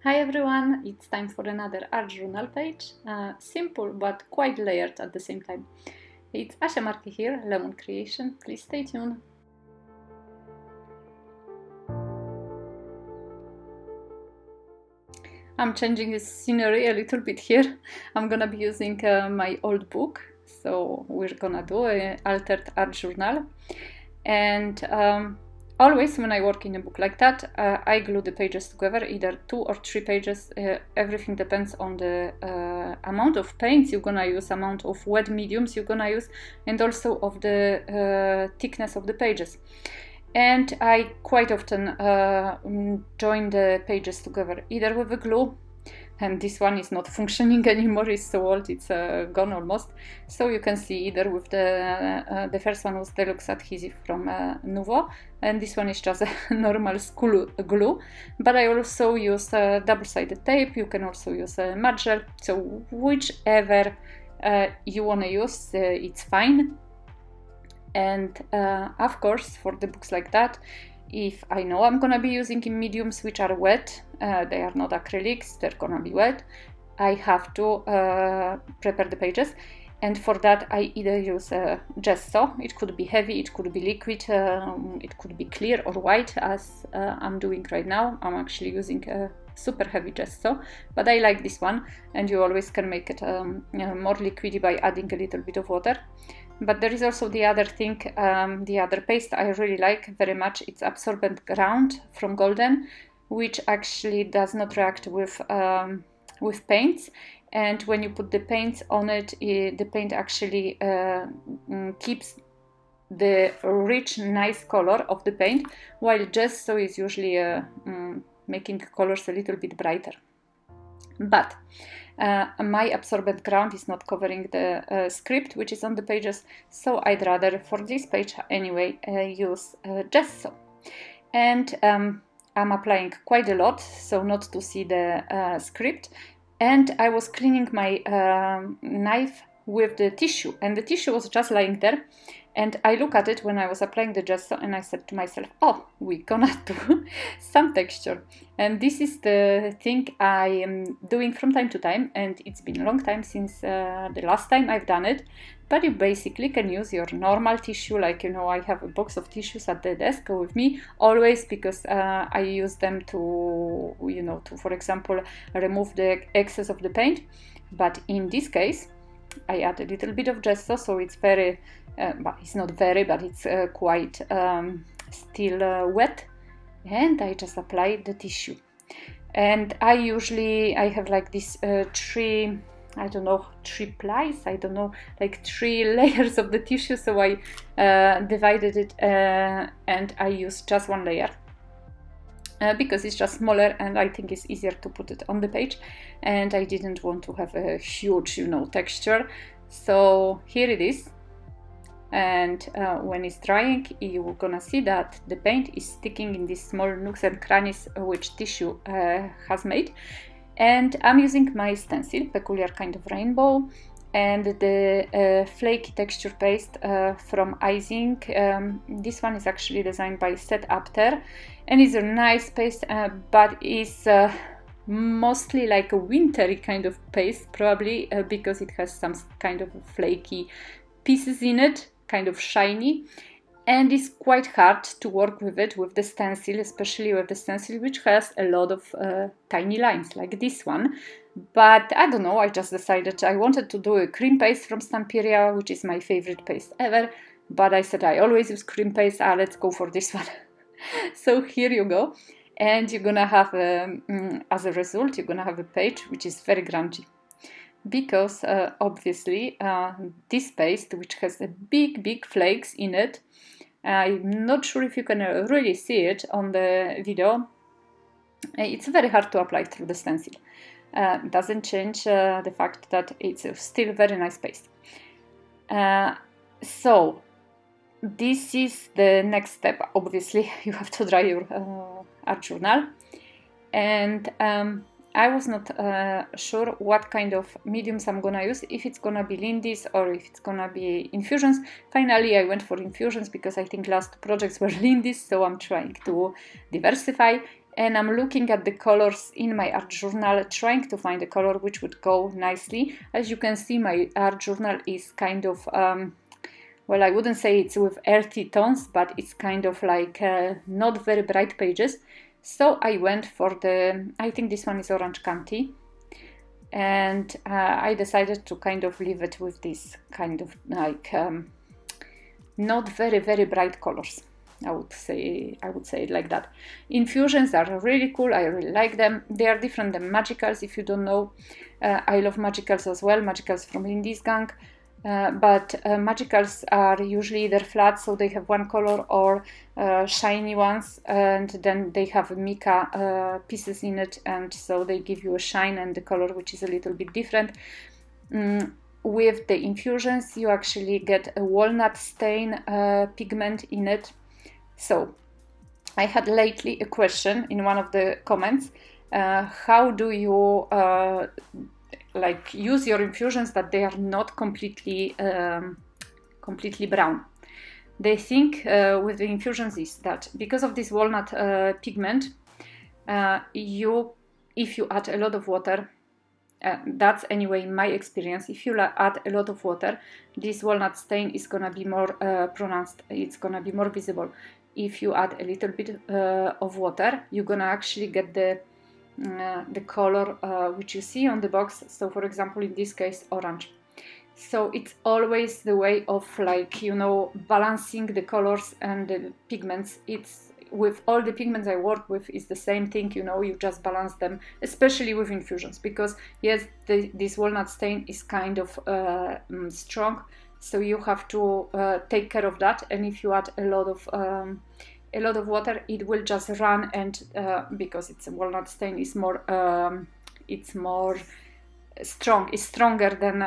Hi everyone, it's time for another art journal page. Simple but quite layered at the same time. It's Marquet here, Lemon Creation. Please stay tuned. I'm changing the scenery a little bit here. I'm gonna be using my old book, so we're gonna do an altered art journal. And always when I work in a book like that, I glue the pages together, either 2 or 3 pages. Everything depends on the amount of paints you're gonna use, amount of wet mediums you're gonna use, and also of the thickness of the pages. And I quite often join the pages together, either with a glue, and this one is not functioning anymore, it's so old, it's gone almost. So you can see either with the first one was Deluxe Adhesive from Nuvo, and this one is just a normal school glue. But I also use double-sided tape, you can also use mud gel, so whichever you want to use, it's fine. And of course, for the books like that, if I know I'm gonna be using in mediums which are wet, they are not acrylics, they're gonna be wet, I have to prepare the pages. And for that I either use gesso, it could be heavy, it could be liquid, it could be clear or white, as I'm doing right now. I'm actually using a super heavy gesso, but I like this one, and you always can make it more liquidy by adding a little bit of water. But there is also the other thing, the other paste I really like very much. It's absorbent ground from Golden, which actually does not react with paints. And when you put the paints on it, the paint actually keeps the rich, nice color of the paint, while gesso is usually making colors a little bit brighter. But my absorbent ground is not covering the script which is on the pages, so I'd rather, for this page anyway, use gesso. And I'm applying quite a lot, so not to see the script. And I was cleaning my knife with the tissue, and the tissue was just lying there. And I look at it when I was applying the gesso, and I said to myself, oh, we're gonna do some texture. And this is the thing I am doing from time to time, and it's been a long time since the last time I've done it. But you basically can use your normal tissue, like, you know, I have a box of tissues at the desk with me always, because I use them to, you know, to, for example, remove the excess of the paint. But in this case, I add a little bit of gesso, so it's very, but it's not very, but it's quite still wet, and I just apply the tissue. And I have like this three plies, I don't know, like 3 layers of the tissue, so I divided it and I use just 1 layer. Because it's just smaller and I think it's easier to put it on the page, and I didn't want to have a huge, you know, texture. So here it is, and when it's drying, you're gonna see that the paint is sticking in these small nooks and crannies which tissue has made. And I'm using my stencil, Peculiar Kind of Rainbow, and the Flaky texture paste from Izink. This one is actually designed by Set Apter, and it's a nice paste, but it's mostly like a wintry kind of paste, probably because it has some kind of flaky pieces in it, kind of shiny, and it's quite hard to work with it with the stencil, especially with the stencil which has a lot of tiny lines like this one. But I don't know, I just decided I wanted to do a cream paste from Stamperia, which is my favorite paste ever, but I said I always use cream paste, let's go for this one. So here you go, and you're gonna have as a result, you're gonna have a page which is very grungy, because obviously this paste, which has a big flakes in it, I'm not sure if you can really see it on the video, it's very hard to apply through the stencil. Doesn't change the fact that it's still very nice paste. So this is the next step. Obviously you have to dry your art journal, and I was not sure what kind of mediums I'm gonna use, if it's gonna be Lindy's or if it's gonna be Infusions. Finally I went for Infusions because I think last projects were Lindy's, so I'm trying to diversify. and I'm looking at the colors in my art journal, trying to find a color which would go nicely. As you can see, my art journal is kind of, well, I wouldn't say it's with earthy tones, but it's kind of like not very bright pages. So I went for the, I think this one is Orange Candy, and I decided to kind of leave it with this kind of like not very, very bright colors. I would say it like that. Infusions are really cool. I really like them. They are different than Magicals. If you don't know, I love Magicals as well. Magicals from Lindy's Gang. But Magicals are usually either flat, so they have one color, or shiny ones, and then they have mica pieces in it, and so they give you a shine and the color which is a little bit different. With the Infusions, you actually get a walnut stain pigment in it. So I had lately a question in one of the comments, how do you like use your infusions that they are not completely brown? The thing with the infusions is that because of this walnut pigment, if you add a lot of water, that's anyway my experience, if you add a lot of water, this walnut stain is gonna be more pronounced, it's gonna be more visible. If you add a little bit of water, you're gonna actually get the color which you see on the box. So for example, in this case, orange. So it's always the way of, like, you know, balancing the colors and the pigments. It's with all the pigments I work with is the same thing, you know, you just balance them, especially with infusions, because yes, this walnut stain is kind of strong, so you have to take care of that. And if you add a lot of water, it will just run, and because it's a walnut stain, is more strong, it's stronger than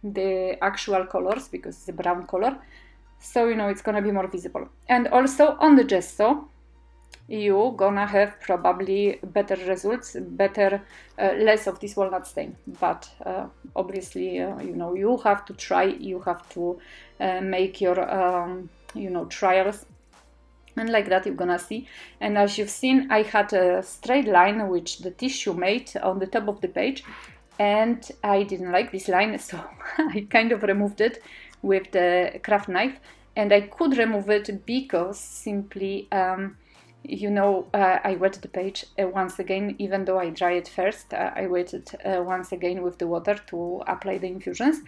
the actual colors, because it's a brown color. So, you know, it's gonna be more visible. And also on the gesso, you're gonna have probably better results, less of this walnut stain. But obviously, you know, you have to try, you have to make your, you know, trials. And like that, you're gonna see. And as you've seen, I had a straight line which the tissue made on the top of the page, and I didn't like this line, so I kind of removed it with the craft knife. And I could remove it because simply, you know, I wet the page once again, even though I dry it first, I wet it once again with the water to apply the infusions.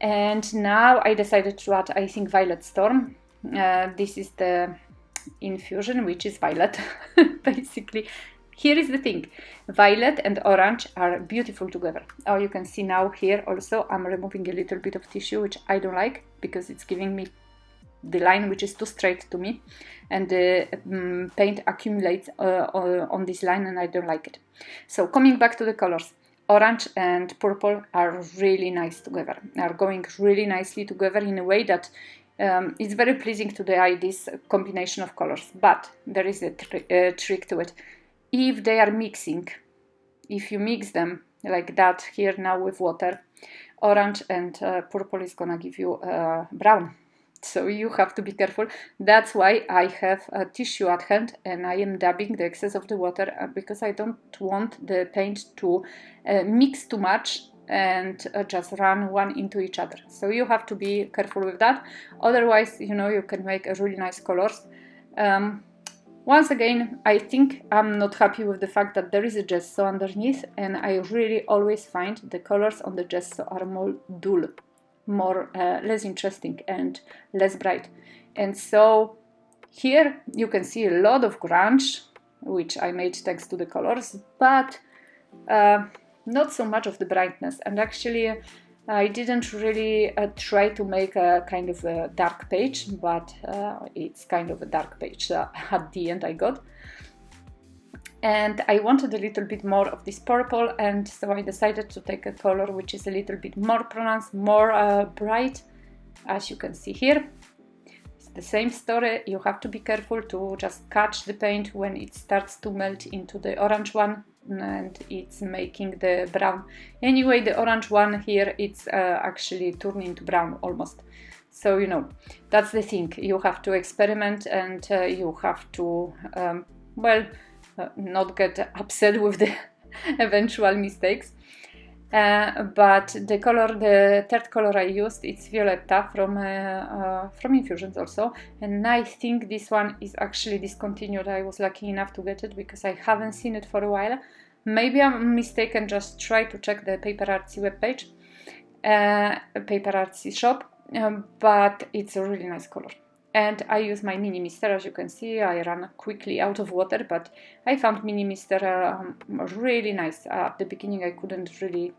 And now I decided to add, I think, Violet Storm. This is the infusion which is violet. Basically, here is the thing, violet and orange are beautiful together. Oh, you can see now here also I'm removing a little bit of tissue, which I don't like, because it's giving me the line which is too straight to me, and the paint accumulates on this line, and I don't like it. So coming back to the colors, orange and purple are really nice together, are going really nicely together in a way that it's very pleasing to the eye, this combination of colors. But there is a trick to it. If they are mixing, if you mix them like that here now with water, orange and purple is gonna give you brown. So you have to be careful. That's why I have a tissue at hand, and I am dabbing the excess of the water, because I don't want the paint to mix too much and just run one into each other. So you have to be careful with that. Otherwise, you know, you can make a really nice colors. Once again, I think I'm not happy with the fact that there is a gesso underneath, and I really always find the colors on the gesso are more dull, more less interesting and less bright. And so here you can see a lot of grunge, which I made thanks to the colors, but not so much of the brightness. And actually I didn't really try to make a kind of a dark page, but it's kind of a dark page at the end I got. And I wanted a little bit more of this purple, and so I decided to take a color which is a little bit more pronounced, more bright, as you can see here. It's the same story. You have to be careful to just catch the paint when it starts to melt into the orange one, and it's making the brown. Anyway, the orange one here, it's actually turning into brown almost. So, you know, that's the thing. You have to experiment, and you have to, well, not get upset with the eventual mistakes. But the third color I used, it's Violetta from Infusions also, and I think this one is actually discontinued. I was lucky enough to get it because I haven't seen it for a while. Maybe I'm mistaken, just try to check the PaperArtsy webpage, PaperArtsy shop, but it's a really nice color. And I use my Mini Mister, as you can see. I ran quickly out of water, but I found Mini Mister really nice. At the beginning I couldn't really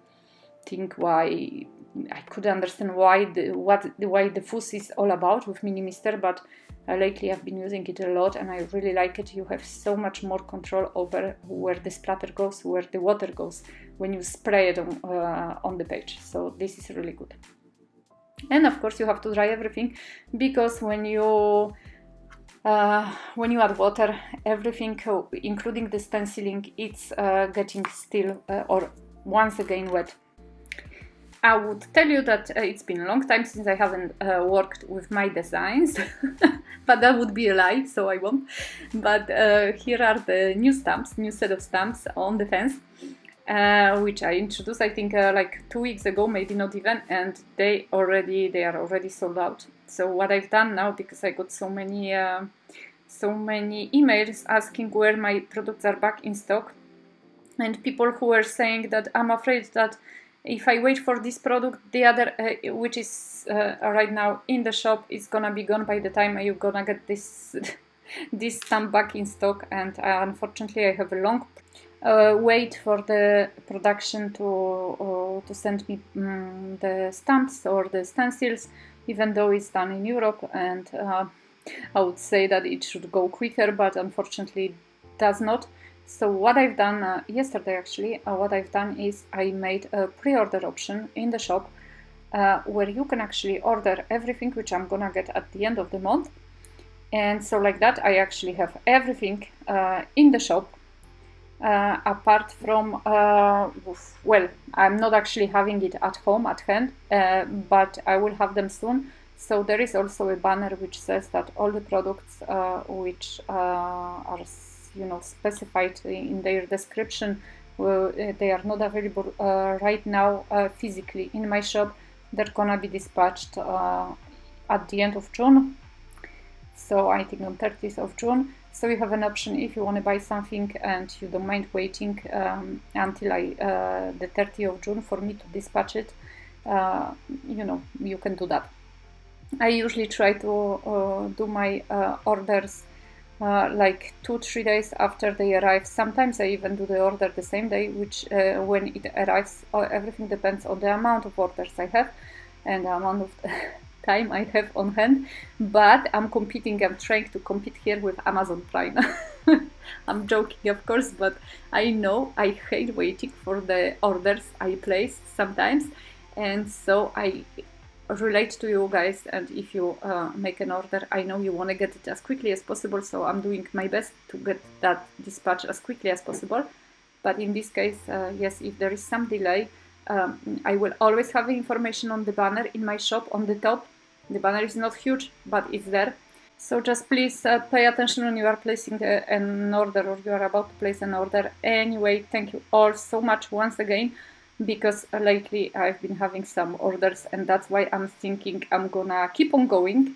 think why, I couldn't understand why the fuss is all about with Mini Mister, but lately I've been using it a lot and I really like it. You have so much more control over where the splatter goes, where the water goes when you spray it on the page. So this is really good. And of course you have to dry everything, because when you add water, everything, including the stenciling, it's getting still or once again wet. I would tell you that it's been a long time since I haven't worked with my designs, but that would be a lie, so I won't. But here are the new set of stamps on the fence, which I introduced, I think, like 2 weeks ago, maybe not even, and they are already sold out. So what I've done now, because I got so many emails asking where my products are back in stock, and people who were saying that I'm afraid that if I wait for this product, the other, which is right now in the shop, is gonna be gone by the time you're gonna get this this stamp back in stock. And unfortunately, I have a long wait for the production to send me the stamps or the stencils, even though it's done in Europe. And I would say that it should go quicker, but unfortunately, it does not. So what I've done yesterday, actually, what I've done is I made a pre-order option in the shop where you can actually order everything which I'm gonna get at the end of the month. And so like that, I actually have everything in the shop, apart from, well, I'm not actually having it at home, at hand, but I will have them soon. So there is also a banner which says that all the products which are specified in their description, they are not available right now physically in my shop. They're gonna be dispatched at the end of June, so I think on 30th of June. So you have an option if you want to buy something and you don't mind waiting until the 30th of June for me to dispatch it. You can do that. I usually try to do my orders like 2-3 days after they arrive. Sometimes I even do the order the same day, which when it arrives, everything depends on the amount of orders I have and the amount of time I have on hand. But I'm trying to compete here with Amazon Prime. I'm joking, of course, but I know I hate waiting for the orders I place sometimes, and so I relate to you guys. And if you make an order, I know you want to get it as quickly as possible, so I'm doing my best to get that dispatch as quickly as possible. But in this case, yes, if there is some delay, I will always have information on the banner in my shop on the top. The banner is not huge, but it's there. So just please pay attention when you are placing an order or you are about to place an order. Anyway, thank you all so much once again, because lately I've been having some orders, and that's why I'm thinking I'm gonna keep on going.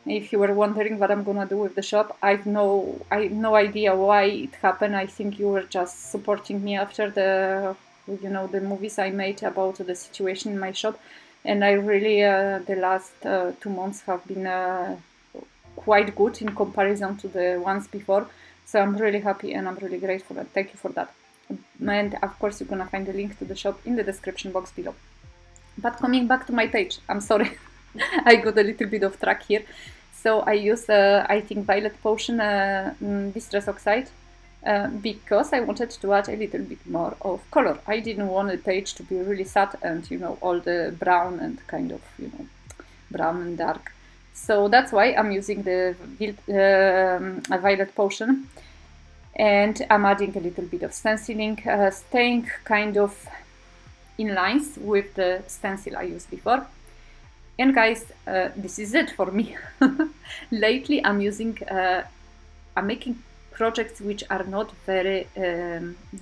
If you were wondering what I'm gonna do with the shop, I have no idea why it happened. I think you were just supporting me after the movies I made about the situation in my shop, and I really the last 2 months have been quite good in comparison to the ones before. So I'm really happy and I'm really grateful, and thank you for that. And of course you're gonna find the link to the shop in the description box below. But coming back to my page, I'm sorry, I got a little bit off track here. So I used I think Violet Potion Distress Oxide because I wanted to add a little bit more of color. I didn't want the page to be really sad and all the brown and kind of brown and dark. So that's why I'm using the Violet Potion. And I'm adding a little bit of stenciling, staying kind of in lines with the stencil I used before. And guys, this is it for me. Lately I'm making projects which are not very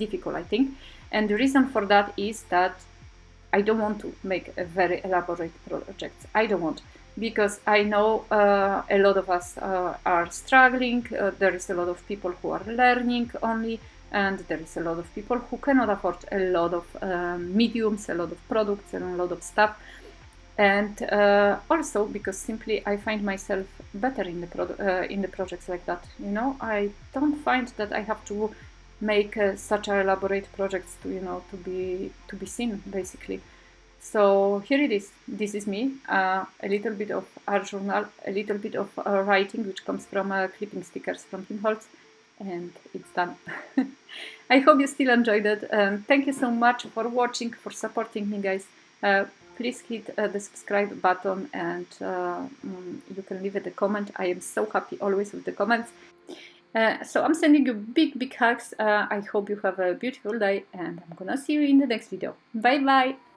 difficult, I think. And the reason for that is that I don't want to make a very elaborate projects. I don't want, because I know a lot of us are struggling. There is a lot of people who are learning only, and there is a lot of people who cannot afford a lot of mediums, a lot of products, and a lot of stuff. And also because simply I find myself better in the projects like that. You know, I don't find that I have to make such elaborate projects to, you know, to be seen basically. So here it is. This is me. A little bit of art journal, a little bit of writing, which comes from clipping stickers from Tim Holtz, and it's done. I hope you still enjoyed it. Thank you so much for watching, for supporting me, guys. Please hit the subscribe button, and you can leave it a comment. I am so happy always with the comments. So I'm sending you big hugs. I hope you have a beautiful day, and I'm gonna see you in the next video. Bye bye!